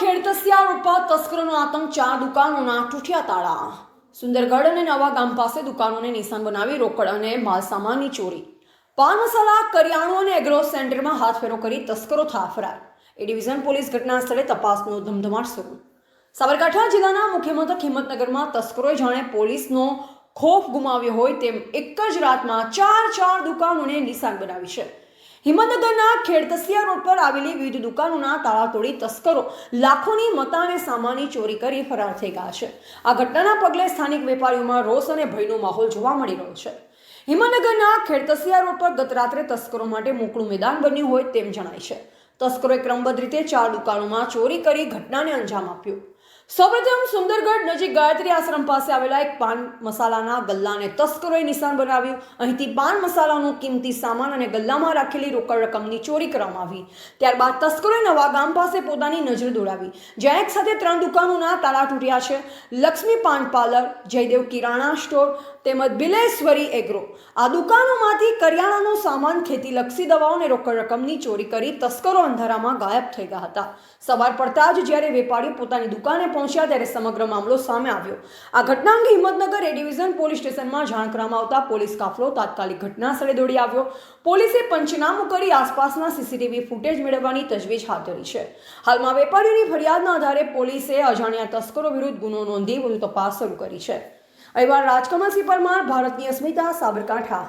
ખેડતસિયા road પર તસ્કરોનો આતંક, 4 દુકાનોના તૂટ્યા તાળા. સુંદરગઢ અને નવા ગામ પાસે દુકાનોને નિશાન બનાવી રોકડ અને માલસામાનની ચોરી. પાન મસાલા, કરિયાણું અને એગ્રો સેન્ટરમાં હાથફેરો કરી તસ્કરો થયા ફરાર. એ ડિવિઝન પોલીસ ઘટના સ્થળે તપાસનો ધમધમાટ શરૂ. સાબરકાંઠા જિલ્લાના મુખ્ય મથક હિંમતનગરમાં તસ્કરોએ જાણે પોલીસનો ખોફ ગુમાવ્યો હોય તેમ એક જ રાતમાં ચાર દુકાનોને નિશાન બનાવી છે. હિંમતનગરના ખેડતસિયા રોડ પર આવેલી વિવિધ દુકાનોના તાળા તોડી તસ્કરો લાખોની મતા અને સામાનની ચોરી કરી ફરાર થઈ ગયા છે. આ ઘટનાના પગલે સ્થાનિક વેપારીઓમાં રોષ અને ભયનો માહોલ જોવા મળી રહ્યો છે. હિંમતનગરના ખેડતસિયા રોડ પર ગત રાત્રે તસ્કરો માટે મોકળું મેદાન બન્યું હોય તેમ જણાય છે. તસ્કરોએ ક્રમબદ્ધ રીતે 4 દુકાનોમાં ચોરી કરી ઘટનાને અંજામ આપ્યો. સૌપ્રથમ સુંદરગઢ નજીક ગાયત્રી આશ્રમ પાસે આવેલા એક પાન મસાલાના ગલ્લાને તસ્કરોએ નિશાન બનાવ્યું. અહીંથી પાન મસાલાનો કિંમતી સામાન અને ગલ્લામાં રાખેલી રોકડ રકમની ચોરી કરવામાં આવી. ત્યારબાદ તસ્કરોએ નવા ગામ પાસે પોતાની નજર દોડાવી, જ્યાં એક સાથે 3 દુકાનોના તાળા તૂટ્યા છે. લક્ષ્મી પાન પાર્લર, જયદેવ કિરાણા સ્ટોર તેમજ બિલેશ્વરી એગ્રો, આ દુકાનોમાંથી કરિયાણાનો સામાન, ખેતીલક્ષી દવાઓ અને રોકડ રકમની ચોરી કરી તસ્કરો અંધારામાં ગાયબ થઈ ગયા હતા. સવાર પડતા જ જ્યારે વેપારીઓ પોતાની દુકાને પહોંચ્યા ત્યારે સમગ્ર મામલો સામે આવ્યો. આ ઘટના અંગે હિંમતનગર એ ડિવિઝન પોલીસ સ્ટેશનમાં જાણ કરવામાં આવતા પોલીસ કાફલો તાત્કાલિક ઘટના સ્થળે દોડી આવ્યો. પોલીસે પંચનામું કરી આસપાસના સીસીટીવી ફૂટેજ મેળવવાની તજવીજ હાથ ધરી છે. હાલમાં વેપારીઓની ફરિયાદના આધારે પોલીસે અજાણ્યા તસ્કરો વિરુદ્ધ ગુનો નોંધી વધુ તપાસ શરૂ કરી છે. અહેવાલ રાજકમલસિંહ પરમાર, ભારતની અસ્મિતા, સાબરકાંઠા.